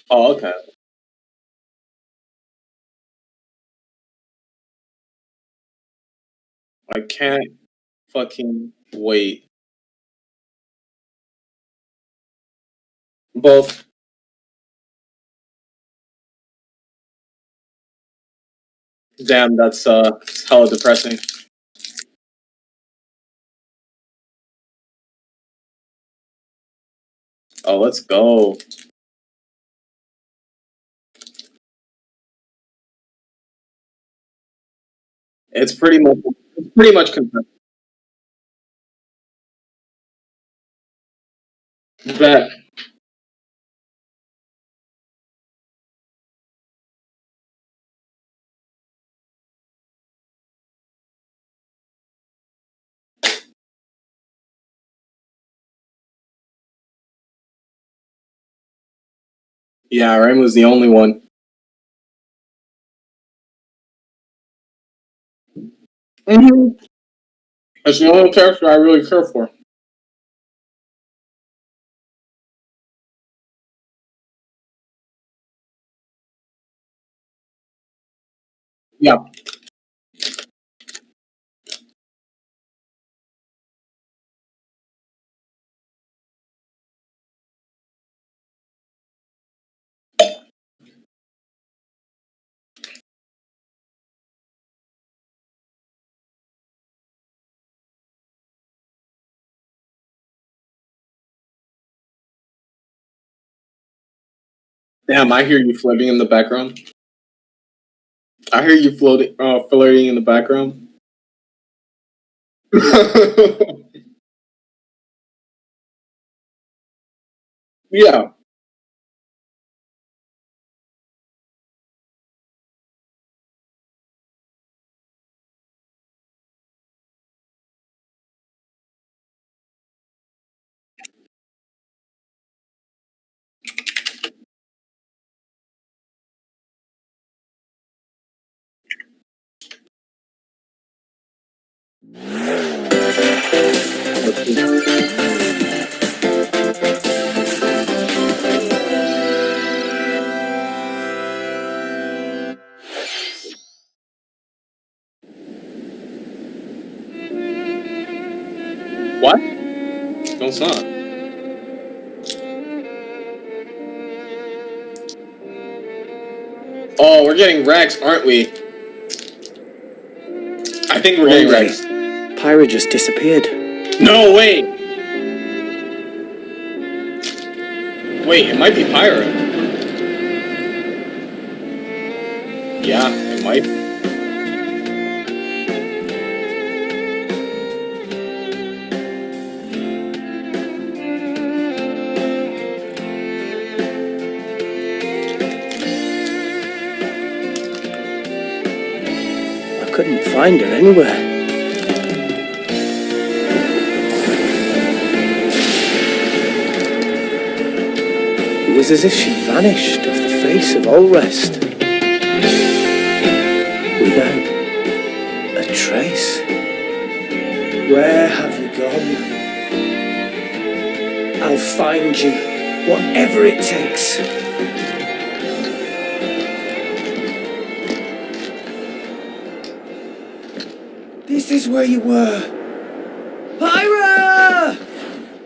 Oh, okay. I can't fucking wait. Both. Damn, that's hella depressing. Oh, let's go. It's pretty much confirmed. Bet. Yeah, Rain was the only one. Mm-hmm. That's the only character I really care for. Yeah. Damn, I hear you flirting in the background. I hear you flirting in the background. Yeah. What? No, it's not. Oh, we're getting Rex, aren't we? I think we're getting Rex. Pyra just disappeared. No, wait! Wait, it might be Pyra. Yeah, it might. I couldn't find her anywhere. It was as if she vanished off the face of all rest. Without a trace. Where have you gone? I'll find you, whatever it takes. This is where you were. Pyra!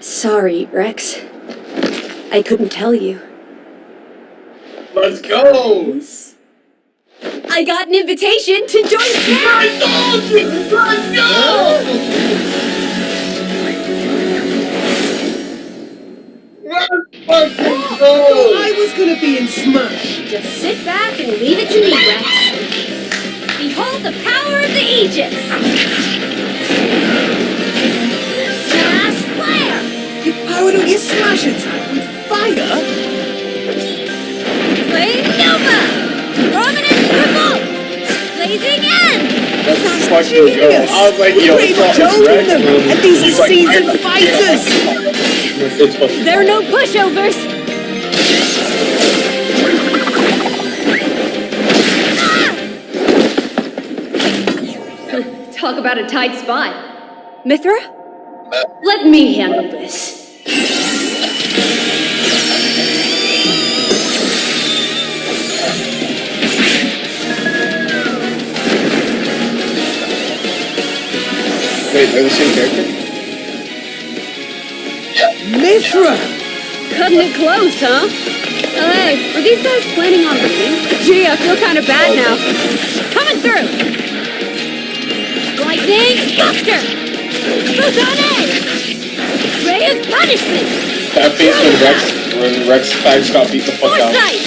Sorry, Rex. I couldn't tell you. Let's go! I got an invitation to join I told you! Let's go! Let's fucking go! I was gonna be in Smash. Just sit back and leave it to me, Rex. Behold the power of the Aegis! Smash Flare! You powered up your Smash attack with fire? Flame Nova! Prominence Revolt! Blazing End! That's fucking go. I was like, yo, pretty much owning them, and these are seasoned fighters! It's fucking There are no pushovers! Talk about a tight spot. Mithra? Let me handle this. Wait, they're the same character? Mithra! Cutting it close, huh? Oh, hey, are these guys planning on leaving? Gee, I feel kind of bad now. Coming through! Lightning, Buster! Photonic! Ray of punishment! That face when Rex Tiger Scott beat the fuck out. Foresight!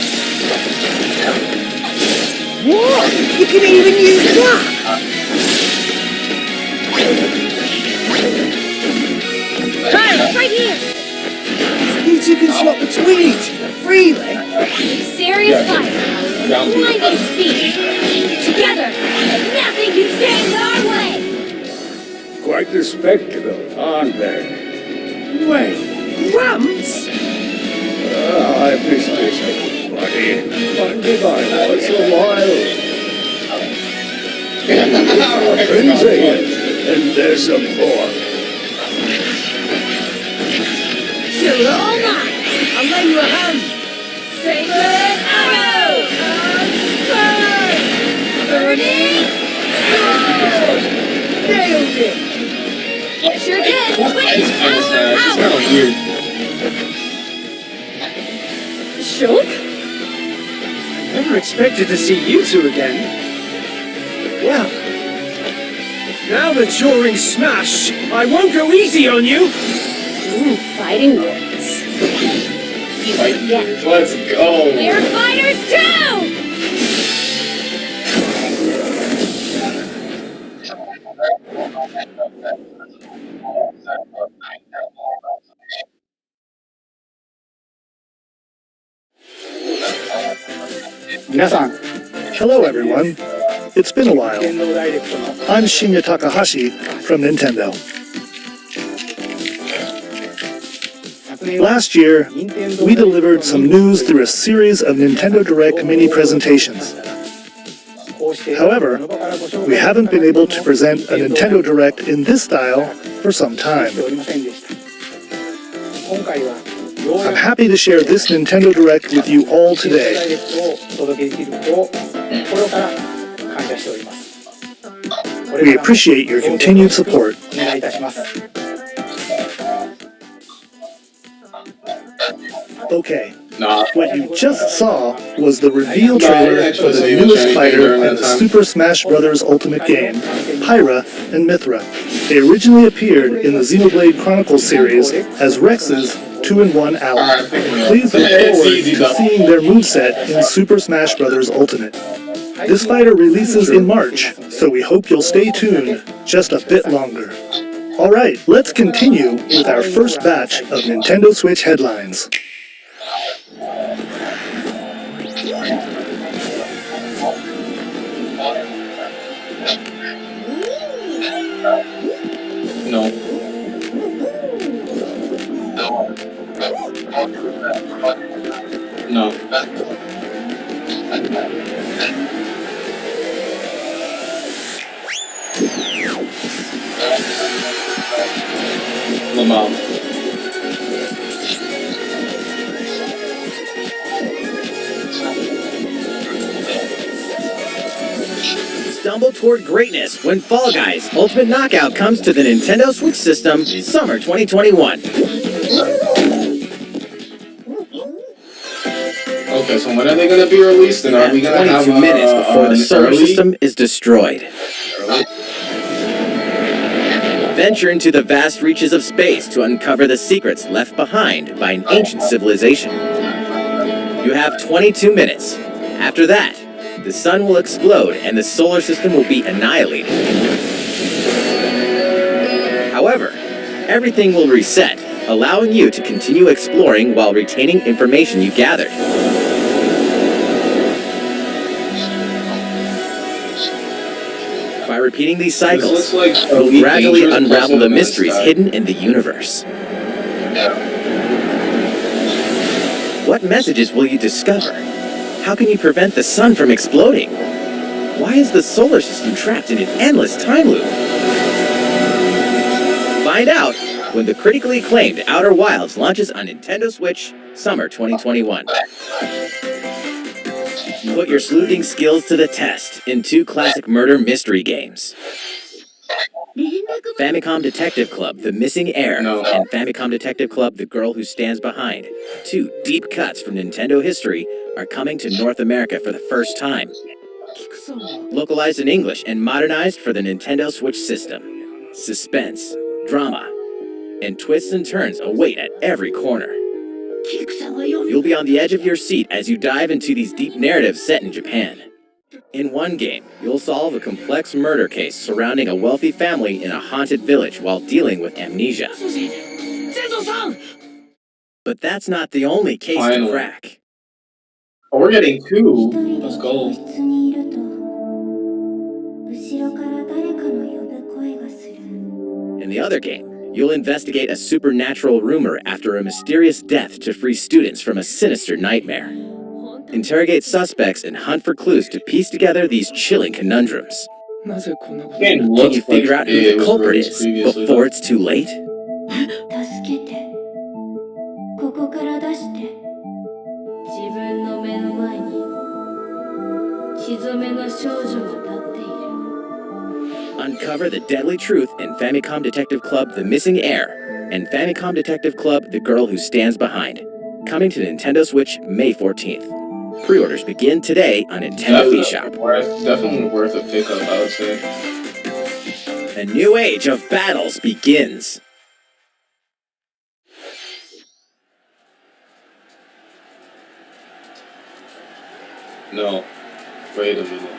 What? You can even use that? Right, right here! You two can swap between each other freely. Serious fight! Down B. Blinding speed! Together, nothing can stand in our way! Quite the spectacle, aren't they? Wait, Gramps? I miss this buddy. Wondered I was a while. Friends are here, and there's some more. You're all mine! I'll lend you a hand! Sacred arrow! Burn! Burning! Nailed it! Sure did! It's Power kind out! of weird. Shulk? Never expected to see you two again. Well, now that you're in Smash, I won't go easy on you. Ooh, fighting words. You forget. Let's go. We're fighters too! Hello everyone. It's been a while. I'm Shinya Takahashi from Nintendo. Last year, we delivered some news through a series of Nintendo Direct mini presentations. However, we haven't been able to present a Nintendo Direct in this style for some time. I'm happy to share this Nintendo Direct with you all today. We appreciate your continued support. Okay, Nah. what you just saw was the reveal trailer for the newest fighter in the Super Smash Bros. Ultimate game, Pyra and Mithra. They originally appeared in the Xenoblade Chronicles series as Rex's 2-in-1 Ally. Please look forward to seeing their moveset in Super Smash Bros. Ultimate. This fighter releases in March, so we hope you'll stay tuned just a bit longer. Alright, let's continue with our first batch of Nintendo Switch headlines. No. No. Lamau. Stumble toward greatness when Fall Guys Ultimate Knockout comes to the Nintendo Switch system summer 2021. Okay, so when are they gonna be released? And are we gonna have 22 minutes before the solar early? system is destroyed. Venture into the vast reaches of space to uncover the secrets left behind by an ancient civilization. You have 22 minutes. After that, the sun will explode and the solar system will be annihilated. However, everything will reset, allowing you to continue exploring while retaining information you gathered. By repeating these cycles, you'll gradually unravel the mysteries hidden in the universe. What messages will you discover? How can you prevent the sun from exploding? Why is the solar system trapped in an endless time loop? Find out when the critically acclaimed Outer Wilds launches on Nintendo Switch summer 2021. Put your sleuthing skills to the test in 2 classic murder mystery games. 連絡 Famicom Detective Club, The Missing Heir, No. and Famicom Detective Club, The Girl Who Stands Behind. 2 deep cuts from Nintendo history are coming to North America for the first time. Localized in English and modernized for the Nintendo Switch system. Suspense, drama, and twists and turns await at every corner. You'll be on the edge of your seat as you dive into these deep narratives set in Japan. In one game, you'll solve a complex murder case surrounding a wealthy family in a haunted village while dealing with amnesia. But that's not the only case to Finally. crack. Oh, we're getting 2. Let's go. In the other game, you'll investigate a supernatural rumor after a mysterious death to free students from a sinister nightmare. Interrogate suspects and hunt for clues to piece together these chilling conundrums. Game Can looks you figure out who it the was culprit released is previously, before though. it's too late? 助けてここから出して自分の目の前に血染めの少女が立っている Uncover the deadly truth in Famicom Detective Club The Missing Heir and Famicom Detective Club The Girl Who Stands Behind. Coming to Nintendo Switch May 14th. Pre-orders begin today on Nintendo eShop. Definitely worth a pickup, I would say. A new age of battles begins. No. Wait a minute.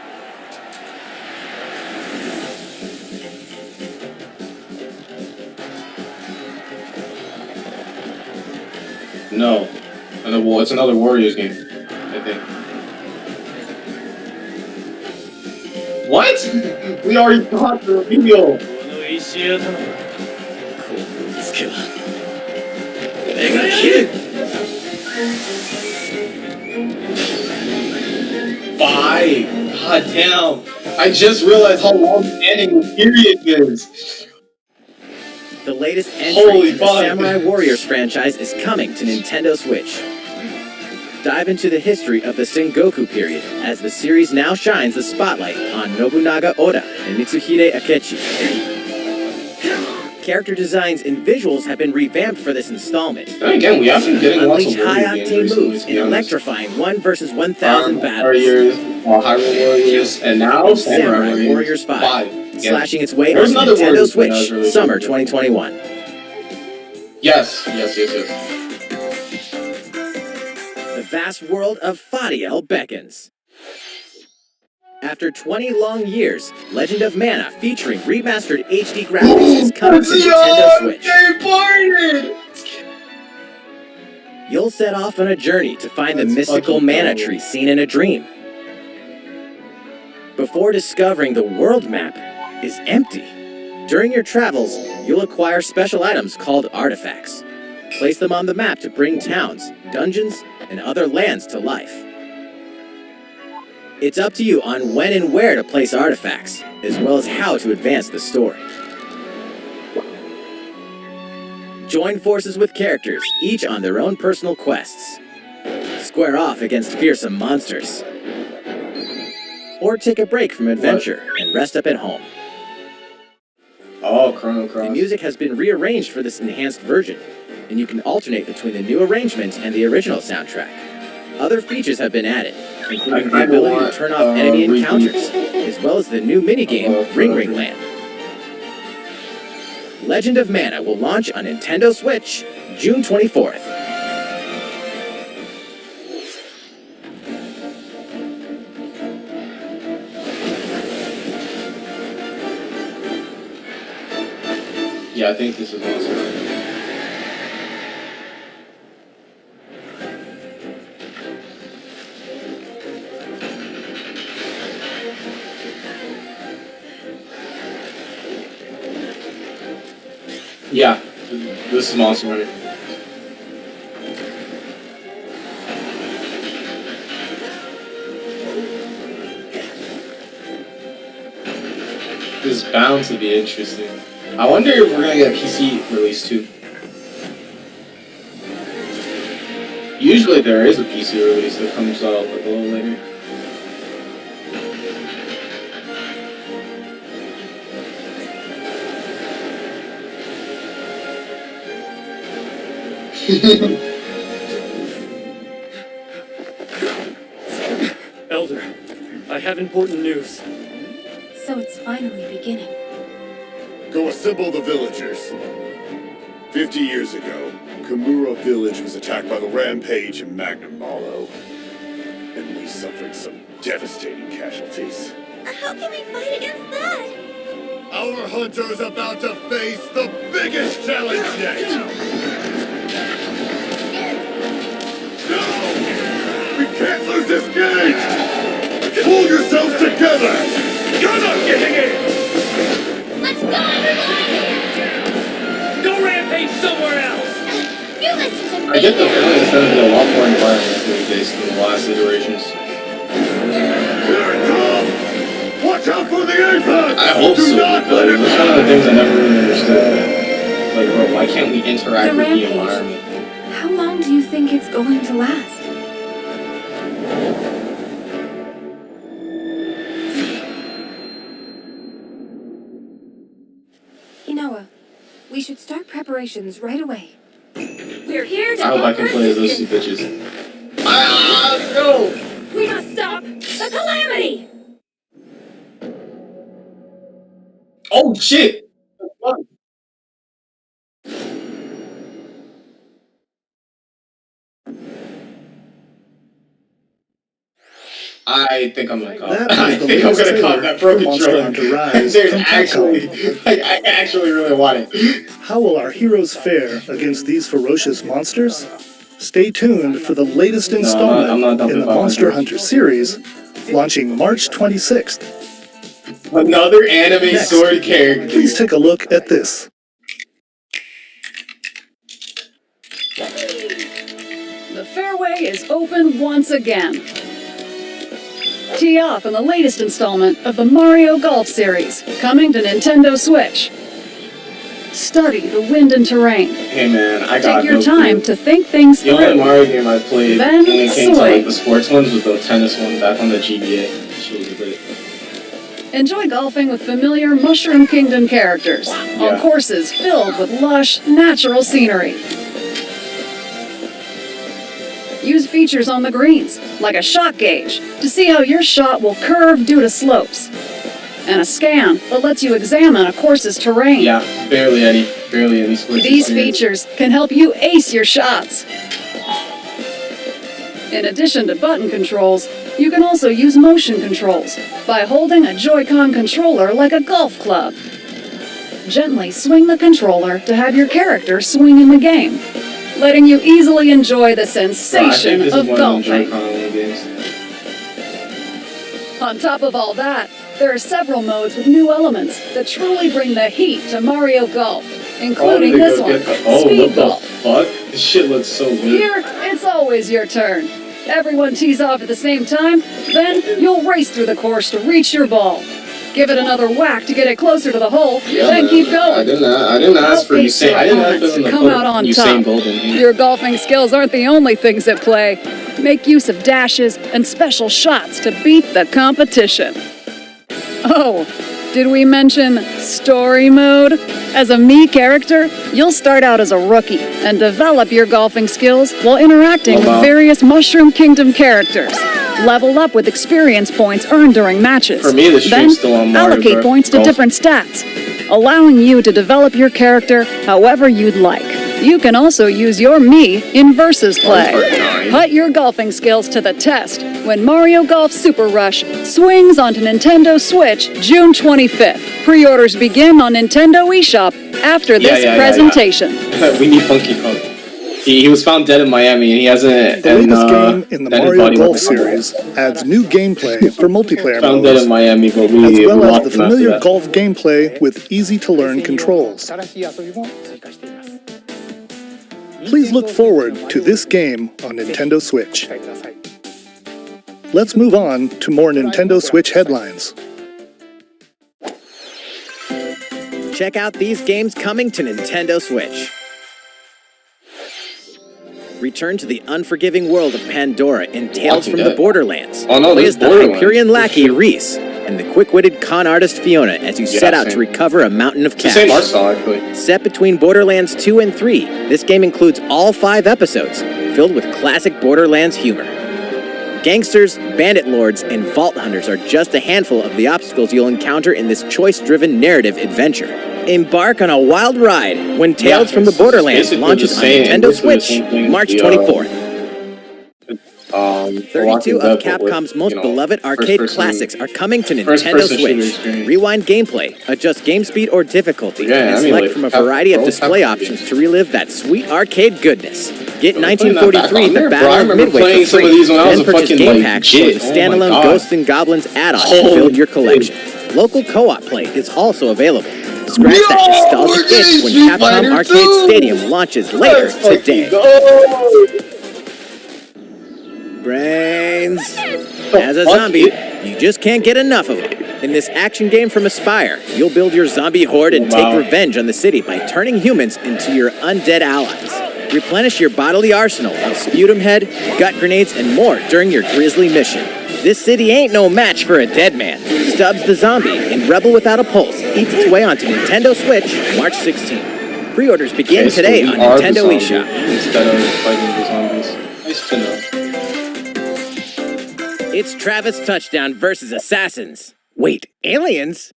No. Well, it's another Warriors game, I think. What? We already got the reveal. Bye. God damn. I just realized how long standing the period is. The latest entry Holy in the fuck. Samurai Warriors franchise is coming to Nintendo Switch. Dive into the history of the Sengoku period as the series now shines the spotlight on Nobunaga Oda and Mitsuhide Akechi. Character designs and visuals have been revamped for this installment. Then again, we have been getting lots of Unleash Warriors games high-octane recently, moves to in be honest. electrifying 1 versus 1,000 battles. Warriors, Hyrule Warriors, and now Samurai Warriors 5, Again. slashing its way There's on another Nintendo Warriors game that was Switch released Summer recently. 2021. Yes. The vast world of Fadiel beckons. After 20 long years, Legend of Mana featuring remastered HD graphics is coming to Nintendo Switch. You'll set off on a journey to find the That's mystical fucking mana dope. tree seen in a dream. Before discovering the world map is empty. During your travels, you'll acquire special items called artifacts. Place them on the map to bring towns, dungeons, and other lands to life. It's up to you on when and where to place artifacts, as well as how to advance the story. Join forces with characters, each on their own personal quests. Square off against fearsome monsters. Or take a break from adventure and rest up at home. Oh, Chrono Cross. The music has been rearranged for this enhanced version, and you can alternate between the new arrangement and the original soundtrack. Other features have been added, including the ability to turn off enemy encounters, as well as the new minigame Ring Ring Land. Legend of Mana will launch on Nintendo Switch June 24th. Yeah, I think this is awesome. Yeah, this is Monster Hunter. This is bound to be interesting. I wonder if we're gonna get a PC release too. Usually there is a PC release that comes out like a little later. Elder, I have important news. So it's finally beginning. Go assemble the villagers. 50 years ago, Kamura village was attacked by the Rampage and Magnum Malo. And we suffered some devastating casualties. How can we fight against that? Our hunter's about to face the biggest challenge yet! No! We can't lose this game! Pull yourselves together! You're not getting it! Let's go, everybody! Go rampage somewhere else! You listen to me! I get the feeling it's going to be a lot more environmentally based than the last iterations. Here it comes! Watch out for the apex! I hope Do so, not but let it it's one of the things I never really understood. Like, bro, why can't we interact The with the rampage. environment? How long do you think it's going to last? Inoa, we should start preparations right away. We're here to I hope I can play those two bitches. Ah, no! We must stop the calamity! Oh, shit! I think I'm gonna call. That I was the think I'm latest gonna call trailer that for broken Monster controller. Hunter Rise There's from actually, Capcom. like, I actually really want it. How will our heroes fare against these ferocious monsters? Stay tuned for the latest I'm installment not dumping in the 500. Monster Hunter series, launching March 26th. Another anime Next, sword character. Please take a look at this. The fairway is open once again. Tee off in the latest installment of the Mario Golf series, coming to Nintendo Switch. Study the wind and terrain. Hey man, I got Take your no time clue. to think things The only through. Mario game I played Then when it came to swing. like the sports ones was the tennis one back on the GBA. She was a bit. Enjoy golfing with familiar Mushroom Kingdom characters Yeah. on courses filled with lush, natural scenery. Use features on the greens, like a shot gauge, to see how your shot will curve due to slopes. And a scan that lets you examine a course's terrain. Yeah, barely any sports. These experience. features can help you ace your shots. In addition to button controls, you can also use motion controls by holding a Joy-Con controller like a golf club. Gently swing the controller to have your character swing in the game, letting you easily enjoy the Bro, I think sensation this of is one golfing. of the Joy-Con games. On top of all that, there are several modes with new elements that truly bring the heat to Mario Golf, including this one, Speed Golf. What the fuck? This shit looks so good. Here, it's always your turn. Everyone tees off at the same time, then you'll race through the course to reach your ball. Give it another whack to get it closer to the hole, then keep I going. didn't ask for Ace Usain. your I didn't ask opponents for them to to come out on put top. Usain Bolt in here. Your golfing skills aren't the only things at play. Make use of dashes and special shots to beat the competition. Oh, did we mention story mode? As a Mii character, you'll start out as a rookie and develop your golfing skills while interacting with various Mushroom Kingdom characters. Level up with experience points earned during matches. For me, the Then streak's still on Mario allocate Kart points to Golf. different stats, allowing you to develop your character however you'd like. You can also use your Mii in versus play. Put your golfing skills to the test when Mario Golf Super Rush swings onto Nintendo Switch June 25th. Pre-orders begin on Nintendo eShop after this presentation. We need Funky Kong. He was found dead in Miami, and he hasn't. The latest game in the dead his Mario body Golf was- series adds new gameplay for multiplayer Found dead modes, in Miami, but as we well as locked the him after familiar that. golf gameplay with easy-to-learn controls. Please look forward to this game on Nintendo Switch. Let's move on to more Nintendo Switch headlines. Check out these games coming to Nintendo Switch. Return to the unforgiving world of Pandora in Tales Walking from the Dead. Borderlands. Oh no, Play this as the Borderlands. Hyperion lackey Reese, and the quick-witted con artist Fiona as you set out to recover a mountain of cash. Same art style, actually. Set between Borderlands 2 and 3, this game includes all 5 episodes, filled with classic Borderlands humor. Gangsters, bandit lords, and vault hunters are just a handful of the obstacles you'll encounter in this choice-driven narrative adventure. Embark on a wild ride when Tales from the Borderlands launches on Nintendo Switch March 24th. 32 of Capcom's most beloved arcade classics are coming to Nintendo Switch. Rewind gameplay, adjust game speed or difficulty, and select from a variety of display options to relive that sweet arcade goodness. Get 1943 The Battle of Midway for free, then purchase game packs or the standalone Ghosts and Goblins add-on to build your collection. Local co-op play is also available. Scratch that nostalgic itch when Capcom Arcade Stadium launches later today. Brains. As a zombie, you just can't get enough of them. In this action game from Aspyr, you'll build your zombie horde and take revenge on the city by turning humans into your undead allies. Replenish your bodily arsenal of sputum head, gut grenades, and more during your grisly mission. This city ain't no match for a dead man. Stubbs the Zombie in Rebel Without a Pulse eats its way onto Nintendo Switch March 16th. Pre-orders begin today on Nintendo eShop. Instead of fighting the zombies. Nice to know. It's Travis Touchdown versus Assassins. Wait, aliens?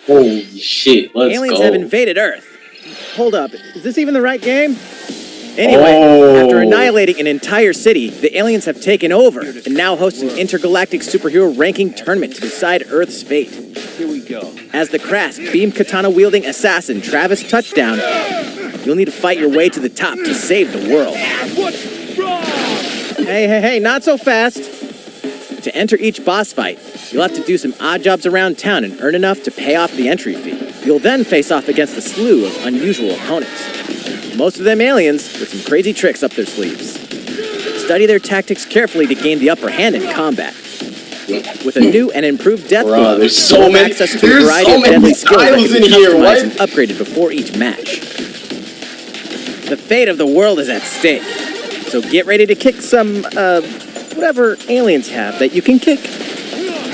Holy shit, let's Aliens go. have invaded Earth. Hold up, is this even the right game? Anyway, after annihilating an entire city, the aliens have taken over and now host an intergalactic superhero ranking tournament to decide Earth's fate. Here we go. As the crass, beam katana-wielding assassin Travis Touchdown, you'll need to fight your way to the top to save the world. What's wrong? Hey, not so fast. To enter each boss fight, you'll have to do some odd jobs around town and earn enough to pay off the entry fee. You'll then face off against a slew of unusual opponents. Most of them aliens with some crazy tricks up their sleeves. Study their tactics carefully to gain the upper hand in combat. With a new and improved death blow, there's so many, access to a variety of deadly skills that can be customized and upgraded before each match. The fate of the world is at stake, so get ready to kick some, whatever aliens have that you can kick.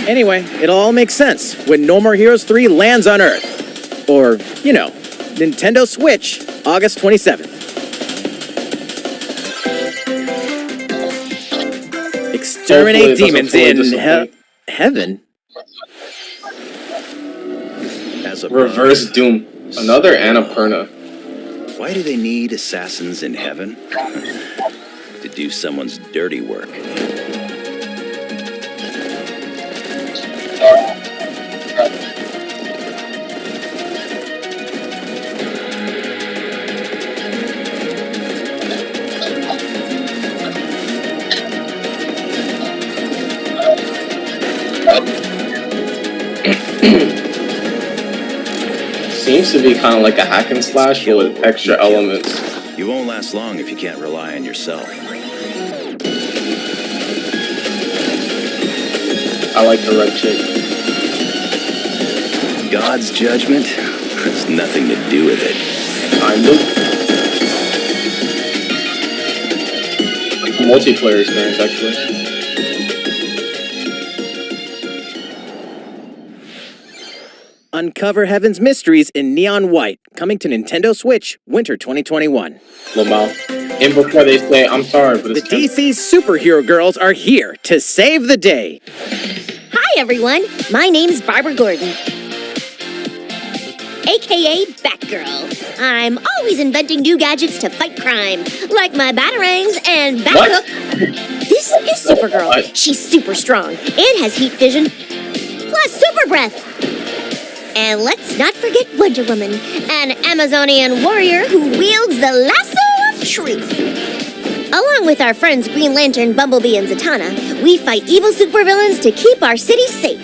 Anyway, it'll all make sense when No More Heroes 3 lands on Earth. Or, you know, Nintendo Switch, August 27th. Exterminate demons in heaven. As a Reverse Doom. Another Annapurna. Why do they need assassins in heaven? To do someone's dirty work. Seems to be kind of like a hack and slash, but with extra elements. You won't last long if you can't rely on yourself. I like the red chick. God's judgment has nothing to do with it. Kind of. Multiplayer experience, actually. Uncover Heaven's mysteries in neon white, coming to Nintendo Switch, winter 2021. Lamau. And before they say, I'm sorry, but The it's DC's superhero girls are here to save the day. Hi, everyone. My name's Barbara Gordon, aka Batgirl. I'm always inventing new gadgets to fight crime, like my batarangs and Bathook. This is Supergirl. What? She's super strong and has heat vision, plus super breath. And let's not forget Wonder Woman, an Amazonian warrior who wields the lasso of truth. Along with our friends Green Lantern, Bumblebee, and Zatanna, we fight evil supervillains to keep our city safe.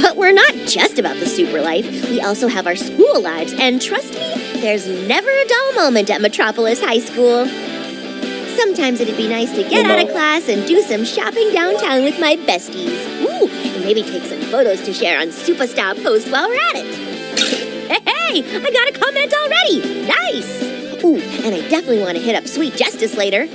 But we're not just about the super life. We also have our school lives, and trust me, there's never a dull moment at Metropolis High School. Sometimes it'd be nice to get out of class and do some shopping downtown with my besties. Ooh, and maybe take some photos to share on Superstar Post while we're at it. Hey, I got a comment already. Nice. Ooh, and I definitely want to hit up Sweet Justice later.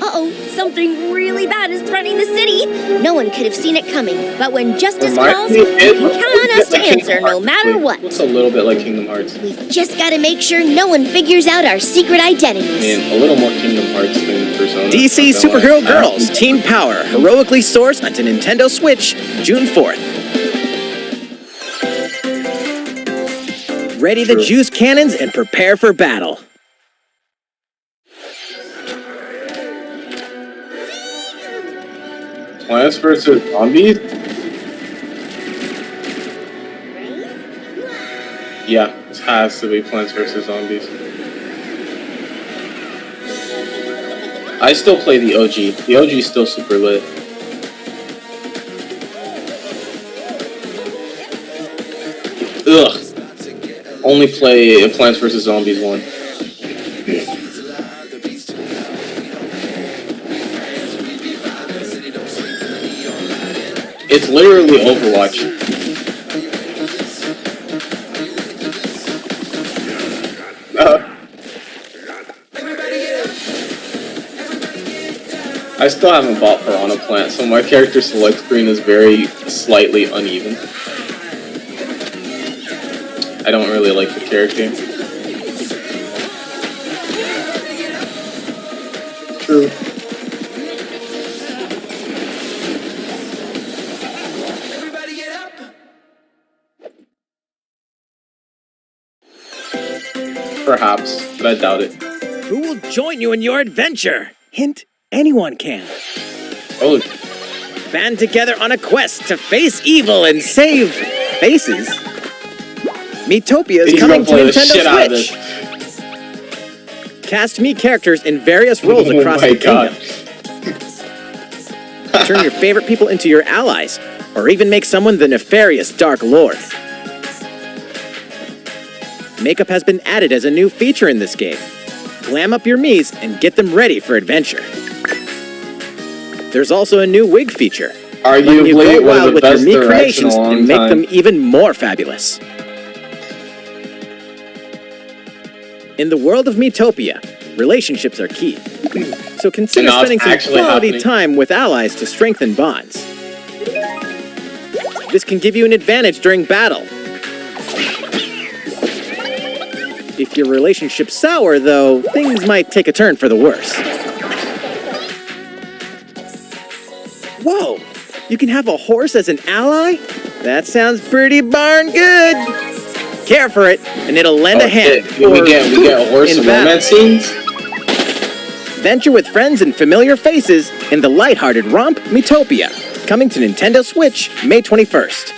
Uh-oh, something really bad is threatening the city. No one could have seen it coming, but when justice calls, you can count on us to answer no matter what. Looks a little bit like Kingdom Hearts. We've just got to make sure no one figures out our secret identities. And a little more Kingdom Hearts than Persona. DC Superhero Girls Teen Power heroically soars onto Nintendo Switch June 4th. Ready the juice cannons and prepare for battle. Plants vs. Zombies? Yeah, it has to be Plants vs. Zombies. I still play the OG. The OG is still super lit. Ugh. Only play Plants vs. Zombies 1. It's literally Overwatch. I still haven't bought Piranha Plant, so my character select screen is very slightly uneven. I don't really like the character. True. Perhaps, but I doubt it. Who will join you in your adventure? Hint, anyone can. Oh. Band together on a quest to face evil and save faces. Miitopia is coming to Nintendo Switch. Cast me characters in various roles across the kingdom. Turn your favorite people into your allies, or even make someone the nefarious Dark Lord. Makeup has been added as a new feature in this game. Glam up your Miis and get them ready for adventure. There's also a new wig feature. Arguably, you go wild with your Mii Mii creations and make them even more fabulous. In the world of Miitopia, relationships are key. So consider spending some quality time with allies to strengthen bonds. This can give you an advantage during battle. If your relationship's sour, though, things might take a turn for the worse. Whoa! You can have a horse as an ally? That sounds pretty darn good! Care for it, and it'll lend a hand. We get a horse and romance scenes? Venture with friends and familiar faces in the lighthearted romp Miitopia, coming to Nintendo Switch May 21st.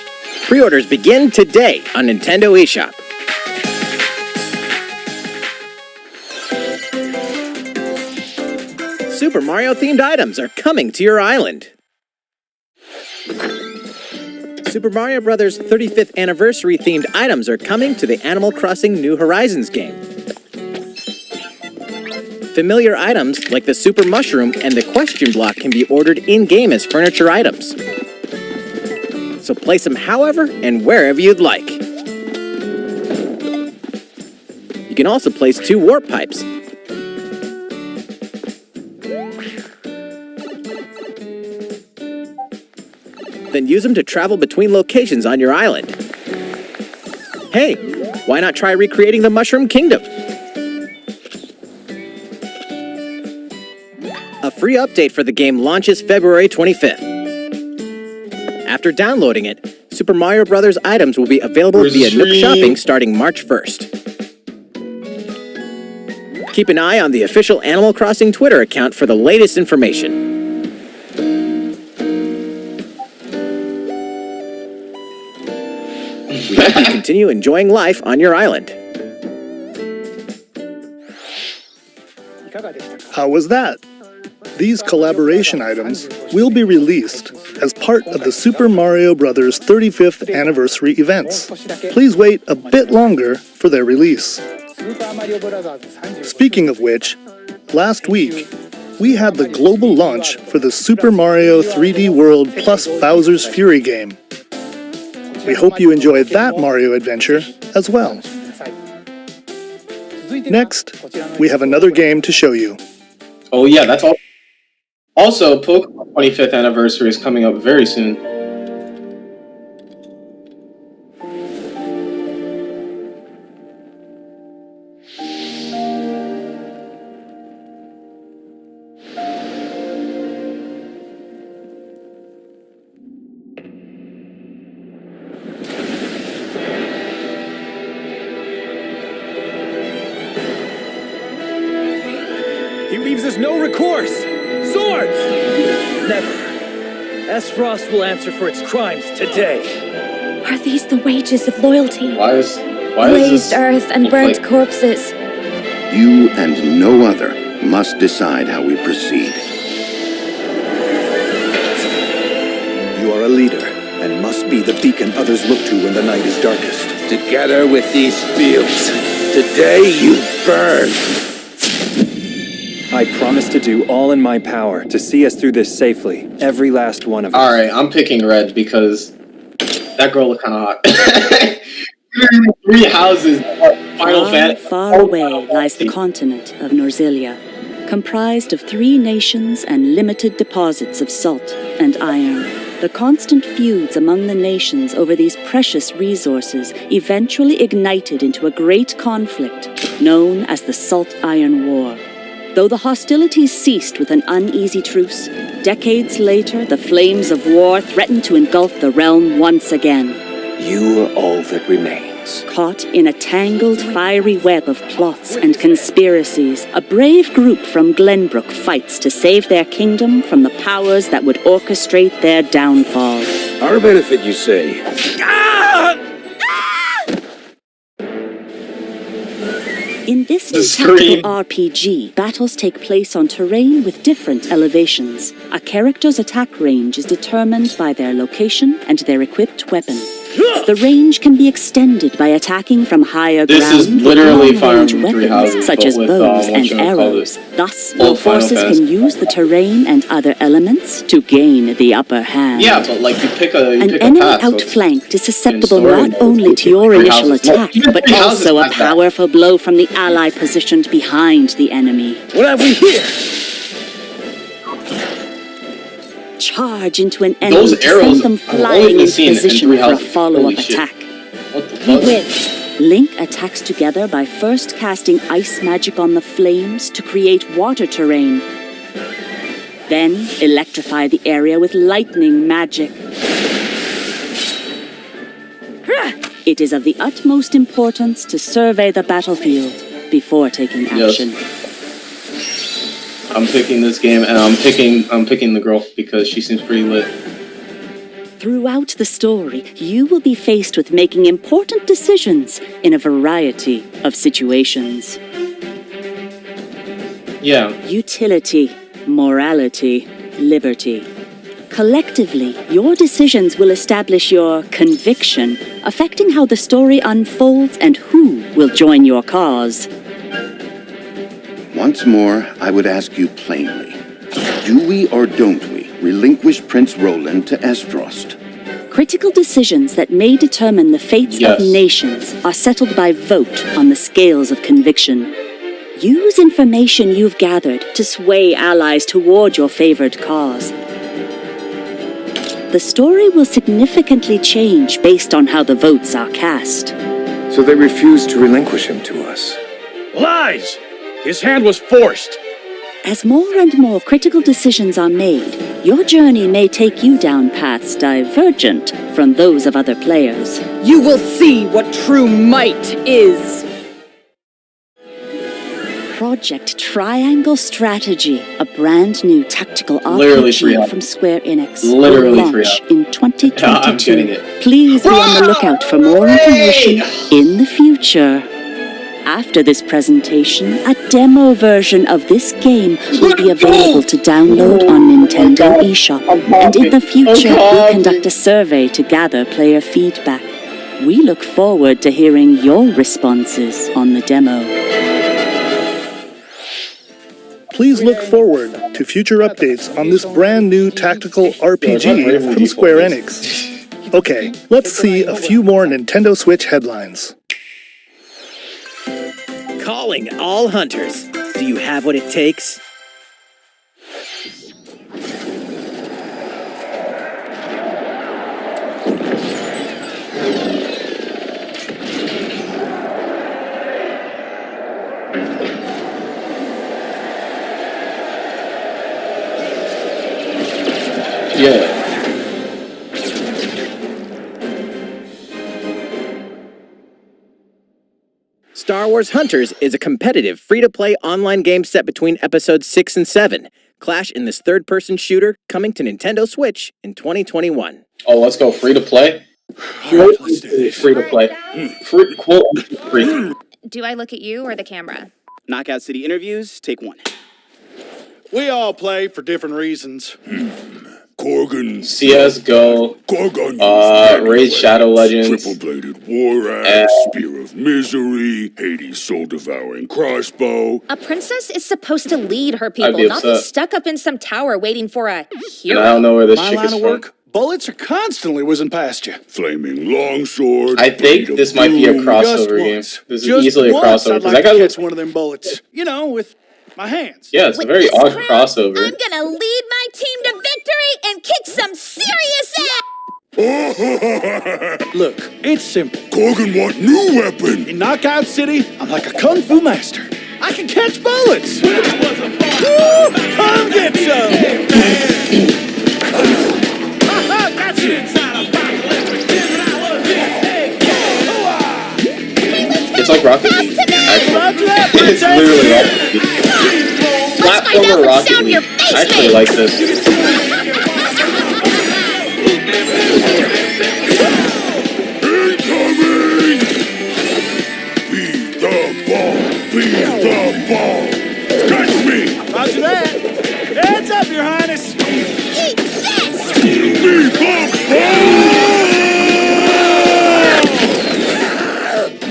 Pre-orders begin today on Nintendo eShop. Super Mario-themed items are coming to your island. Super Mario Bros. 35th Anniversary-themed items are coming to the Animal Crossing New Horizons game. Familiar items like the Super Mushroom and the Question Block can be ordered in-game as furniture items. So place them however and wherever you'd like. You can also place 2 warp pipes. Then use them to travel between locations on your island. Hey, why not try recreating the Mushroom Kingdom? A free update for the game launches February 25th. After downloading it, Super Mario Bros. Items will be available via Nook Shopping starting March 1st. Keep an eye on the official Animal Crossing Twitter account for the latest information. We hope you continue enjoying life on your island. How was that? These collaboration items will be released as part of the Super Mario Bros. 35th Anniversary events. Please wait a bit longer for their release. Speaking of which, last week, we had the global launch for the Super Mario 3D World plus Bowser's Fury game. We hope you enjoyed that Mario adventure as well. Next, we have another game to show you. Oh yeah, that's all. Also, Pokemon 25th anniversary is coming up very soon. He leaves us no recourse! Swords! Never. Esfrost will answer for its crimes today. Are these the wages of loyalty? Why is Blazed this earth and burnt corpses. You and no other must decide how we proceed. You are a leader, and must be the beacon others look to when the night is darkest. Together with these fields, today you burn. I promise to do all in my power to see us through this safely, every last one of us. Alright, I'm picking red because that girl looked kind of hot. 3 houses. Final Fantasy. Far away lies the continent of Norzilia, comprised of 3 nations and limited deposits of salt and iron. The constant feuds among the nations over these precious resources eventually ignited into a great conflict known as the Salt Iron War. Though the hostilities ceased with an uneasy truce, decades later the flames of war threatened to engulf the realm once again. You are all that remains. Caught in a tangled, fiery web of plots and conspiracies, a brave group from Glenbrook fights to save their kingdom from the powers that would orchestrate their downfall. Our benefit, you say? In this tactical RPG, battles take place on terrain with different elevations. A character's attack range is determined by their location and their equipped weapon. The range can be extended by attacking from higher ground. This is literally with Fire long-range Emblem 3 weapons houses, such but as with, bows and arrows. Thus, your forces can use the terrain and other elements to gain the upper hand. Yeah, but like you pick a An enemy outflanked is susceptible not only to your initial attack, but also a powerful blow from the ally positioned behind the enemy. What have we here? Charge into an enemy Those to arrows, send them I've only flying been into seeing it in position 3 for a houses. follow-up Holy shit. attack. What the You fuck? win. Link attacks together by first casting ice magic on the flames to create water terrain. Then electrify the area with lightning magic. It is of the utmost importance to survey the battlefield before taking action. I'm picking this game, and I'm picking the girl because she seems pretty lit. Throughout the story, you will be faced with making important decisions in a variety of situations. Yeah. Utility, morality, liberty. Collectively, your decisions will establish your conviction, affecting how the story unfolds and who will join your cause. Once more, I would ask you plainly, do we or don't we relinquish Prince Roland to Esfrost? Critical decisions that may determine the fates of nations are settled by vote on the scales of conviction. Use information you've gathered to sway allies toward your favored cause. The story will significantly change based on how the votes are cast. So they refuse to relinquish him to us. Lies! His hand was forced! As more and more critical decisions are made, your journey may take you down paths divergent from those of other players. You will see what true might is. Project Triangle Strategy, a brand new tactical Literally RPG from Square Enix, Literally will launch in 2022. I'm getting it. Please be on the lookout for more information in the future. After this presentation, a demo version of this game will be available to download on Nintendo eShop, and in the future we'll conduct a survey to gather player feedback. We look forward to hearing your responses on the demo. Please look forward to future updates on this brand new tactical RPG from Square Enix. Okay, let's see a few more Nintendo Switch headlines. Calling all hunters. Do you have what it takes? Yeah. Star Wars Hunters is a competitive, free-to-play online game set between episodes 6 and 7. Clash in this third-person shooter coming to Nintendo Switch in 2021. Oh, let's go free to play. Free to play. Free, quote, free. Do I look at you or the camera? Knockout City interviews, take 1. We all play for different reasons. Corgan. CSGO. Raid Shadow Legends. Triple-bladed war axe, spear of misery, Hades soul-devouring crossbow. A princess is supposed to lead her people, not be stuck up in some tower waiting for a hero. And I don't know where this My chick line is of from. work, bullets are constantly whizzing past you. Flaming longsword. I think this might be a crossover game. This is easily a crossover. I'd like to catch one of them bullets. You know, with my hands. Yeah, it's a very odd crossover. I'm gonna lead my team to victory and kick some serious ass! Look, it's simple. Corgan want new weapon. In Knockout City, I'm like a kung fu master. I can catch bullets. Woo! Come get some. Got you. It's like Rocket League. Actually, it's literally Rocket League. Platformer Rocket League. I actually like this. Be the ball. Catch me. Roger that. Heads up, Your Highness. Eat this! Be the ball.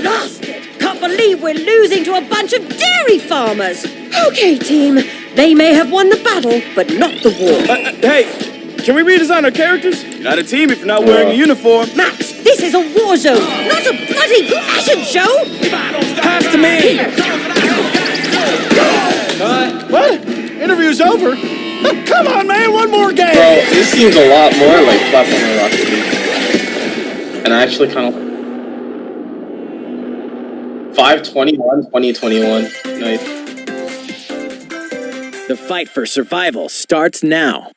Lost it! Can't believe we're losing to a bunch of dairy farmers. Okay, team. They may have won the battle, but not the war. Hey, can we redesign our characters? You're not a team if you're not wearing a uniform. Max, this is a war zone, not a bloody fashion show! Pass to me! What? Interview's over? Come on, man, one more game! Bro, this seems a lot more like Platformer Rocket League. And I actually kind of... 5/21/2021. Nice. The fight for survival starts now.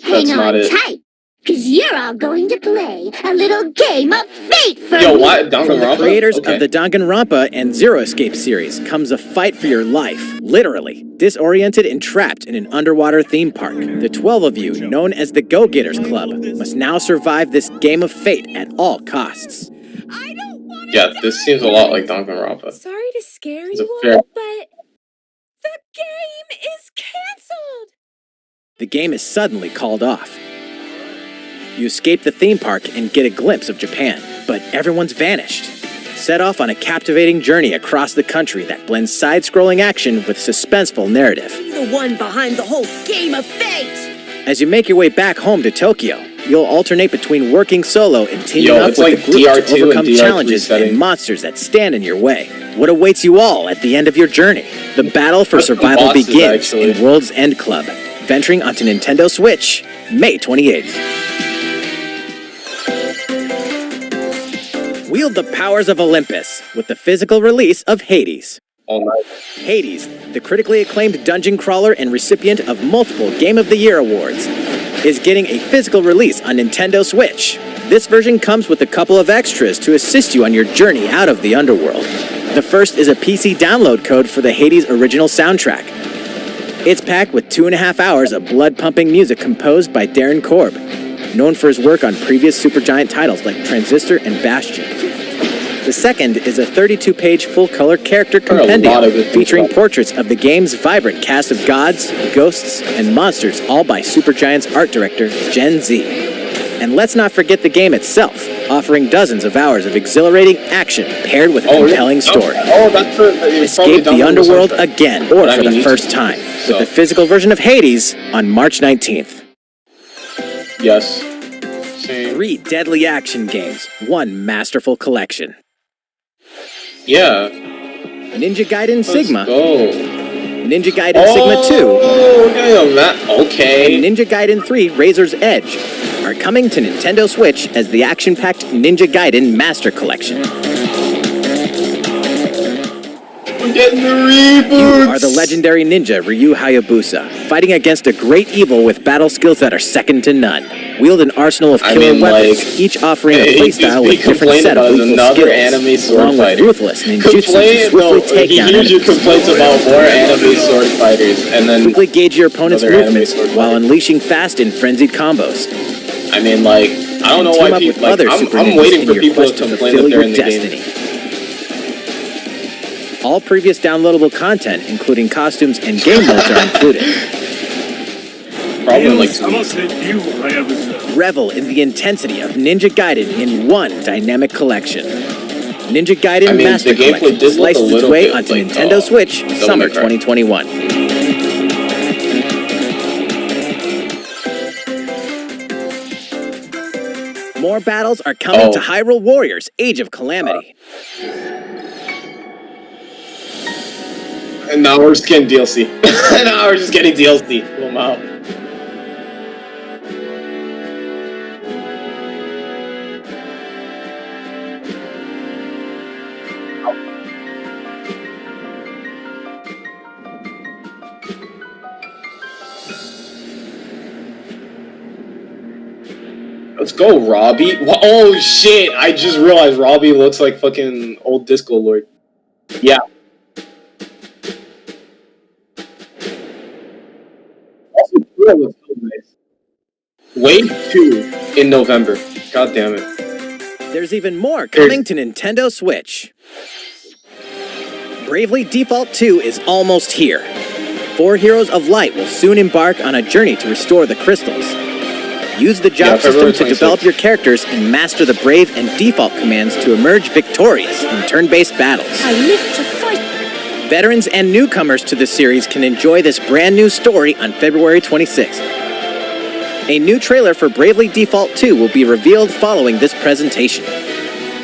That's not it. Tight, because you're all going to play a little game of fate for Yo, me. what? From the creators of the Danganronpa and Zero Escape series comes a fight for your life, literally. Disoriented and trapped in an underwater theme park, the 12 of you, known as the Go-Getters Club, must now survive this game of fate at all costs. Yeah, this seems a lot like Danganronpa. Sorry to scare It's a you fair- all, but the game is canceled. The game is suddenly called off. You escape the theme park and get a glimpse of Japan, but everyone's vanished. Set off on a captivating journey across the country that blends side-scrolling action with suspenseful narrative. The one behind the whole game of fate! As you make your way back home to Tokyo, you'll alternate between working solo and teaming up it's with like the group DR2 to overcome and DR3 challenges setting. and monsters that stand in your way. What awaits you all at the end of your journey? The battle for That's the survival bosses, begins actually. in World's End Club, venturing onto Nintendo Switch, May 28th. Wield the powers of Olympus with the physical release of Hades. All night. Hades, the critically acclaimed dungeon crawler and recipient of multiple Game of the Year awards, is getting a physical release on Nintendo Switch. This version comes with a couple of extras to assist you on your journey out of the underworld. The first is a PC download code for the Hades original soundtrack. It's packed with 2.5 hours of blood-pumping music composed by Darren Korb, known for his work on previous Supergiant titles like Transistor and Bastion. The second is a 32-page full-color character compendium featuring portraits of the game's vibrant cast of gods, ghosts, and monsters, all by Supergiant's art director, Gen Z. And let's not forget the game itself, offering dozens of hours of exhilarating action paired with a compelling story. That's Escape the underworld again, or for the first time, with the physical version of Hades on March 19th. Yes. 3 deadly action games, 1 masterful collection. Yeah. Ninja Gaiden Sigma. Ninja Gaiden Sigma 2. Okay. And Ninja Gaiden 3 Razor's Edge are coming to Nintendo Switch as the action-packed Ninja Gaiden Master Collection. getting the reboots! You are the legendary ninja Ryu Hayabusa, fighting against a great evil with battle skills that are second to none. Wield an arsenal of killer weapons, each offering a playstyle with different set of lethal skills, along with ruthless ninjutsu to swiftly take down enemies. He usually complains about more anime sword fighters, and then quickly gauge your opponent's movements while unleashing fast and frenzied combos. I mean, like, I don't know why people, like, I'm waiting for people to complain that they're in the game. All previous downloadable content, including costumes and game modes, are included. Probably like 2 weeks. Revel in the intensity of Ninja Gaiden in one dynamic collection. Ninja Gaiden Master Collection sliced its way onto Nintendo Switch summer 2021. More battles are coming to Hyrule Warriors Age of Calamity. And now we're just getting DLC. Now we're just getting DLC. Pull them out. Let's go, Robbie. Oh shit! I just realized Robbie looks like fucking old Disco Lord. Yeah. Looks so nice. Wave 2 in November. God damn it. There's even more coming to Nintendo Switch. Bravely Default 2 is almost here. 4 Heroes of Light will soon embark on a journey to restore the crystals. Use the job system to develop your characters and master the Brave and Default commands to emerge victorious in turn-based battles. I live to fight. Veterans and newcomers to the series can enjoy this brand new story on February 26th. A new trailer for Bravely Default 2 will be revealed following this presentation.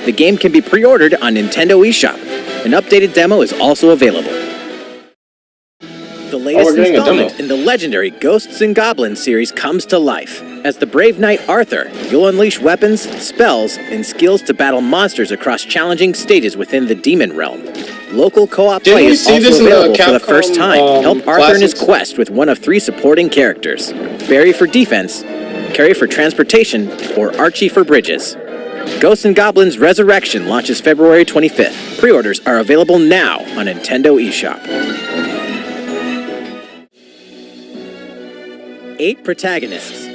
The game can be pre-ordered on Nintendo eShop. An updated demo is also available. The latest installment in the legendary Ghosts and Goblins series comes to life. As the brave knight Arthur, you'll unleash weapons, spells, and skills to battle monsters across challenging stages within the demon realm. Local co-op play is also available for the first time. Help Arthur in his quest with one of 3 supporting characters. Barry for defense, Carrie for transportation, or Archie for bridges. Ghosts and Goblins Resurrection launches February 25th. Pre-orders are available now on Nintendo eShop. 8 protagonists,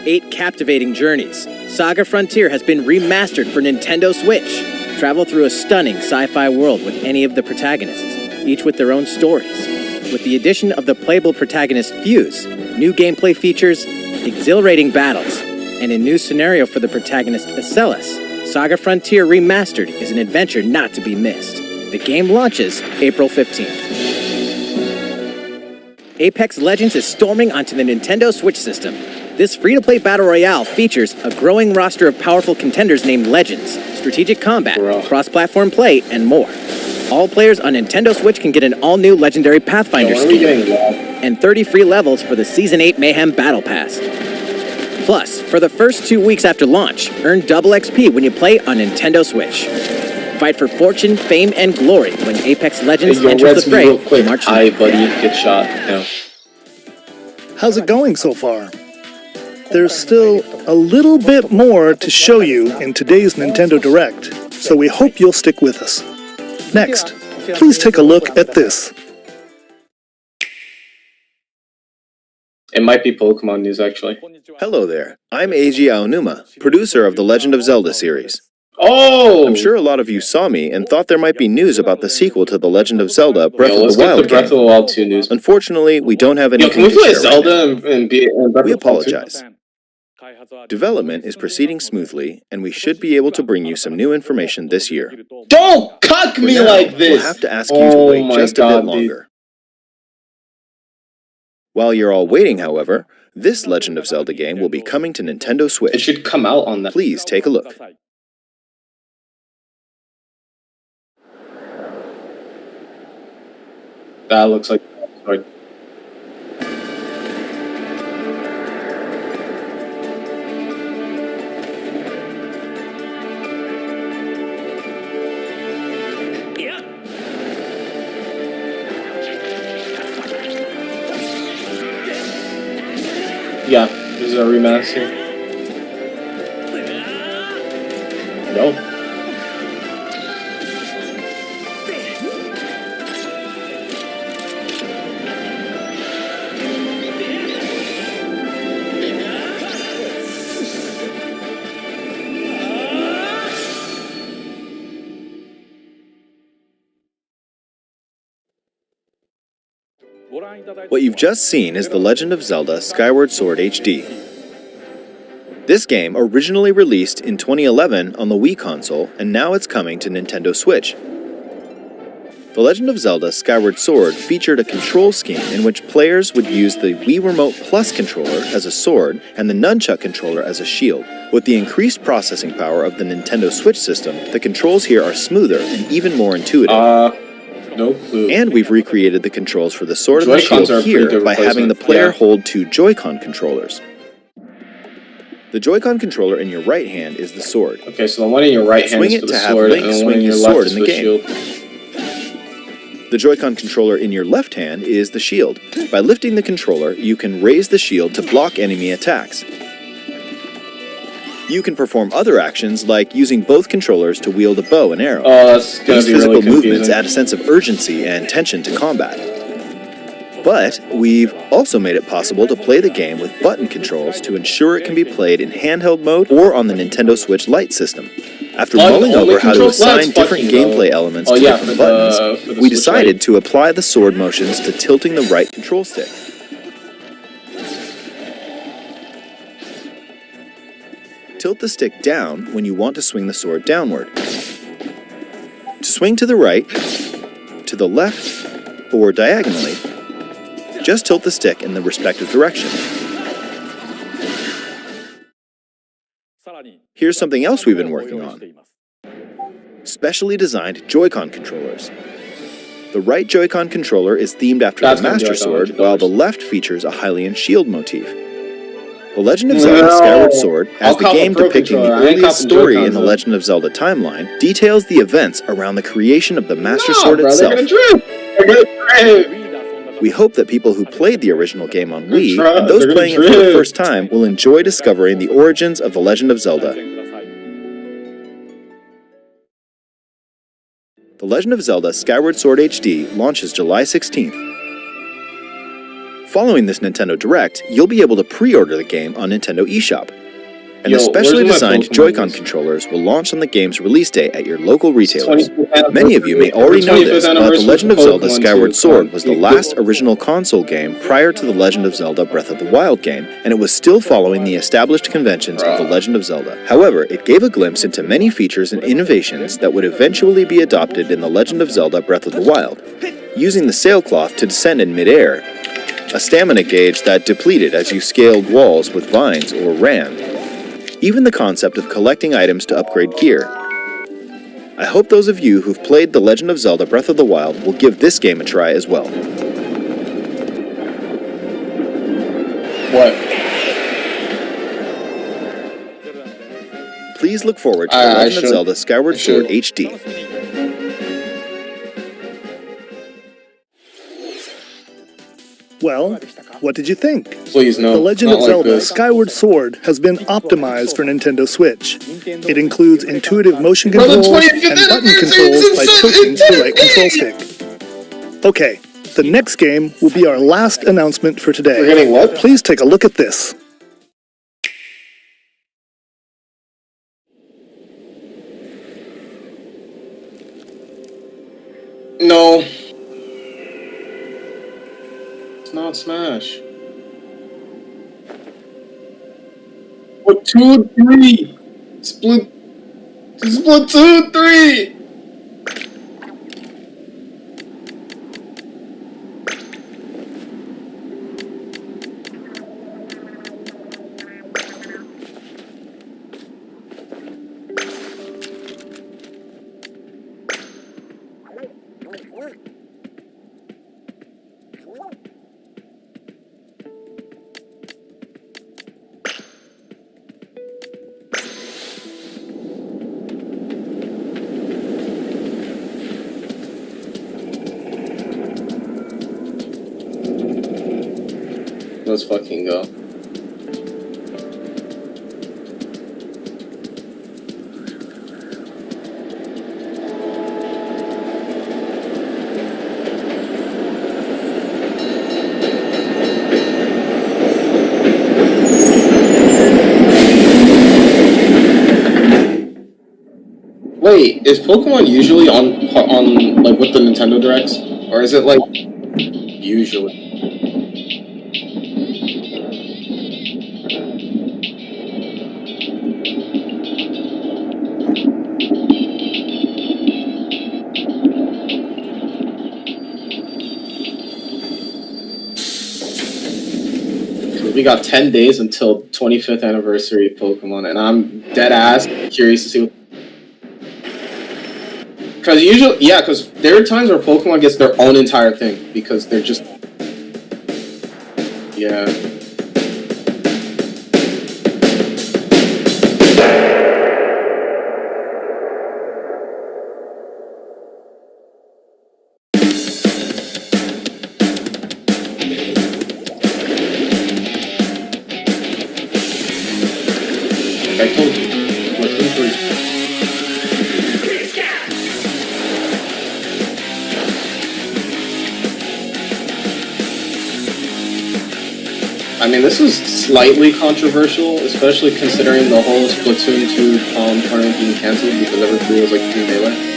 8 captivating journeys. Saga Frontier has been remastered for Nintendo Switch. Travel through a stunning sci-fi world with any of the protagonists, each with their own stories. With the addition of the playable protagonist Fuse, new gameplay features, exhilarating battles, and a new scenario for the protagonist Acellus, Saga Frontier Remastered is an adventure not to be missed. The game launches April 15th. Apex Legends is storming onto the Nintendo Switch system. This free-to-play battle royale features a growing roster of powerful contenders named Legends, strategic combat, cross-platform play, and more. All players on Nintendo Switch can get an all-new legendary Pathfinder skin and 30 free levels for the Season 8 Mayhem Battle Pass. Plus, for the first 2 weeks after launch, earn double XP when you play on Nintendo Switch. Fight for fortune, fame, and glory when Apex Legends enters the fray on March 9th. Hi, buddy. Get shot. No. How's it going so far? There's still a little bit more to show you in today's Nintendo Direct, so we hope you'll stick with us. Next, please take a look at this. It might be Pokemon news, actually. Hello there. I'm Eiji Aonuma, producer of the Legend of Zelda series. Oh! I'm sure a lot of you saw me and thought there might be news about the sequel to The Legend of Zelda Breath of the Wild Let's get the Breath of the Wild 2 news. Unfortunately, we don't have anything can we to play share Zelda right and be we apologize. Development is proceeding smoothly, and we should be able to bring you some new information this year. Don't cuck me like this! We'll have to ask you to wait just a bit longer. While you're all waiting, however, this Legend of Zelda game will be coming to Nintendo Switch. It should come out on that. Please take a look. That looks like... Sorry. Yeah, this is a remaster. No. What you've just seen is The Legend of Zelda Skyward Sword HD. This game originally released in 2011 on the Wii console, and now it's coming to Nintendo Switch. The Legend of Zelda Skyward Sword featured a control scheme in which players would use the Wii Remote Plus controller as a sword and the Nunchuck controller as a shield. With the increased processing power of the Nintendo Switch system, the controls here are smoother and even more intuitive. No clue. And we've recreated the controls for the sword and the shield here by having the player hold two Joy-Con controllers. The Joy-Con controller in your right hand is the sword. Okay, so the one in your right hand is for the sword, and the one in your left is for the shield. The Joy-Con controller in your left hand is the shield. By lifting the controller, you can raise the shield to block enemy attacks. You can perform other actions like using both controllers to wield a bow and arrow. That's gonna These be physical really movements add a sense of urgency and tension to combat. But we've also made it possible to play the game with button controls to ensure it can be played in handheld mode or on the Nintendo Switch Lite system. After mulling over how to assign different gameplay elements to different buttons, we decided to apply the sword motions to tilting the right control stick. Tilt the stick down when you want to swing the sword downward. To swing to the right, to the left, or diagonally, just tilt the stick in the respective direction. Here's something else we've been working on. Specially designed Joy-Con controllers. The right Joy-Con controller is themed after the Master Sword, while the left features a Hylian shield motif. The Legend of Zelda Skyward Sword, as the game depicting the earliest story in the Legend of Zelda timeline, details the events around the creation of the Master Sword itself. We hope that people who played the original game on Wii, and those playing it for the first time, will enjoy discovering the origins of The Legend of Zelda. The Legend of Zelda Skyward Sword HD launches July 16th. Following this Nintendo Direct, you'll be able to pre-order the game on Nintendo eShop. And the specially designed Joy-Con controllers will launch on the game's release date at your local retailers. Many of you may already know this, but The Legend of Zelda Skyward Sword was the last original console game prior to The Legend of Zelda Breath of the Wild game, and it was still following the established conventions of The Legend of Zelda. However, it gave a glimpse into many features and innovations that would eventually be adopted in The Legend of Zelda Breath of the Wild. Using the sailcloth to descend in midair, a stamina gauge that depleted as you scaled walls with vines or ran, even the concept of collecting items to upgrade gear. I hope those of you who've played The Legend of Zelda Breath of the Wild will give this game a try as well. What? Please look forward to The Legend of Zelda Skyward Sword HD. Well, what did you think? Please no. The Legend of Zelda Skyward Sword has been optimized for Nintendo Switch. It includes intuitive motion controls and button controls by tilting to the right control stick. Okay, the next game will be our last announcement for today. We're getting what? Please take a look at this. No. Not Smash. What, 2 and 3? Split 2 and 3! Let's fucking go. Wait, is Pokemon usually on like with the Nintendo Directs, or is it like usually? We got 10 days until 25th anniversary of Pokemon, and I'm dead ass curious to see what. Because usually, yeah, because there are times where Pokemon gets their own entire thing because they're just. Yeah. I told you. Splatoon 3. I mean, this is slightly controversial, especially considering the whole Splatoon 2 tournament being cancelled because everybody was like Team Melee.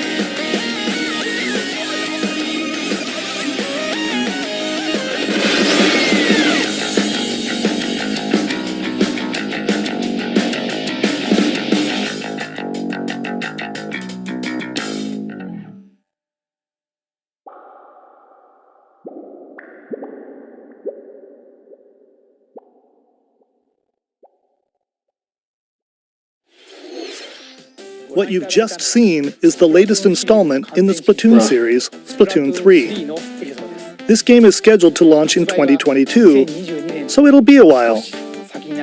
What you've just seen is the latest installment in the Splatoon series, Splatoon 3. This game is scheduled to launch in 2022, so it'll be a while.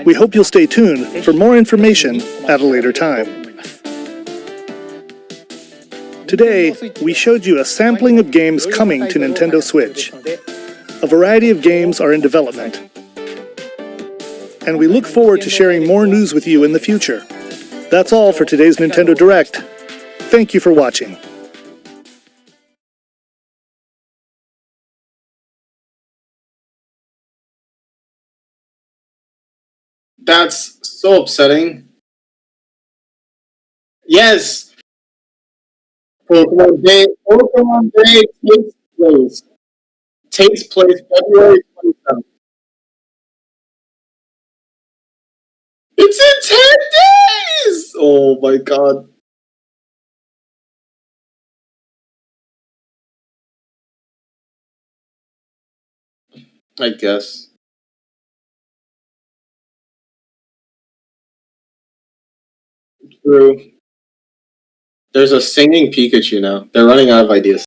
We hope you'll stay tuned for more information at a later time. Today, we showed you a sampling of games coming to Nintendo Switch. A variety of games are in development, and we look forward to sharing more news with you in the future. That's all for today's Nintendo Direct. Thank you for watching. That's so upsetting. Yes! Pokemon Day takes place February 27th. It's in 10 days! Oh my god. I guess. True. There's a singing Pikachu now. They're running out of ideas.